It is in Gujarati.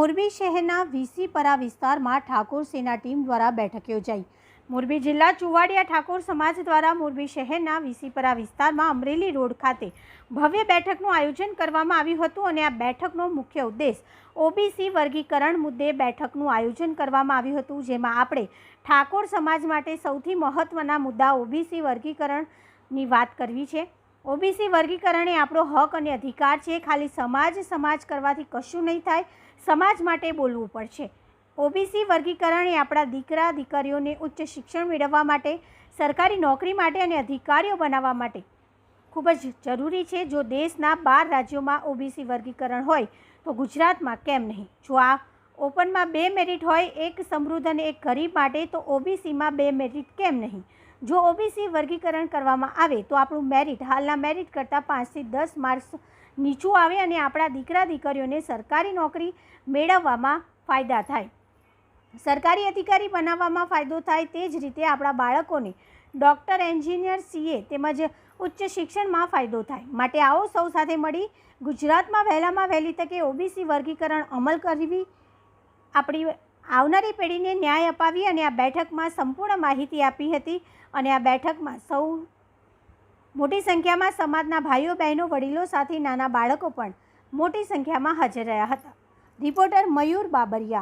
મોરબી શહેરના વીસીપરા વિસ્તારમાં ઠાકોર સેના ટીમ દ્વારા બેઠક યોજાઈ। મોરબી જિલ્લા ચુવાડિયા ઠાકોર સમાજ દ્વારા મોરબી શહેરના વીસીપરા વિસ્તારમાં અમરેલી રોડ ખાતે ભવ્ય બેઠકનું આયોજન કરવામાં આવ્યું હતું અને આ બેઠકનો મુખ્ય ઉદ્દેશ ઓબીસી વર્ગીકરણ મુદ્દે બેઠકનું આયોજન કરવામાં આવ્યું હતું, જેમાં આપણે ઠાકોર સમાજ માટે સૌથી મહત્વના મુદ્દા ઓબીસી વર્ગીકરણની વાત કરવી છે। ઓબીસી વર્ગીકરણ એ આપણો હક અને અધિકાર છે। ખાલી સમાજ કરવાથી કશું નહીં થાય, સમાજ માટે બોલવું પડશે। ઓબીસી વર્ગીકરણ એ આપણા દીકરા દીકરીઓને ઉચ્ચ શિક્ષણ મેળવવા માટે, સરકારી નોકરી માટે અને અધિકારીઓ બનાવવા માટે ખૂબ જ જરૂરી છે। જો દેશના 12 રાજ્યોમાં ઓબીસી વર્ગીકરણ હોય તો ગુજરાતમાં કેમ નહીં? જો આ ઓપનમાં 2 મેરિટ હોય, એક સમૃદ્ધ અને એક ગરીબ માટે, તો ઓબીસીમાં 2 મેરિટ કેમ નહીં? જો ઓબીસી વર્ગીકરણ કરવામાં આવે તો આપણું મેરિટ હાલના મેરિટ કરતાં 5 થી 10 માર્ક્સ નીચું આવે અને આપણા દીકરા દીકરીઓને સરકારી નોકરી મેળવવામાં ફાયદા થાય, સરકારી અધિકારી બનાવવામાં ફાયદો થાય। તે જ રીતે આપણા બાળકોને ડૉક્ટર, એન્જિનિયર, સીએ તેમજ ઉચ્ચ શિક્ષણમાં ફાયદો થાય। માટે આવો સૌ સાથે મળી ગુજરાતમાં વહેલામાં વહેલી તકે ઓબીસી વર્ગીકરણ અમલ કરવી, આપણી આવનારી પેઢીને ન્યાય અપાવી અને આ બેઠકમાં સંપૂર્ણ માહિતી આપી હતી અને આ બેઠકમાં સૌ મોટી સંખ્યામાં સમાજના ભાઈઓ બહેનો, વડીલો સાથે નાના બાળકો પણ મોટી સંખ્યામાં હાજર રહ્યા હતા। રિપોર્ટર મયુર બાબરિયા।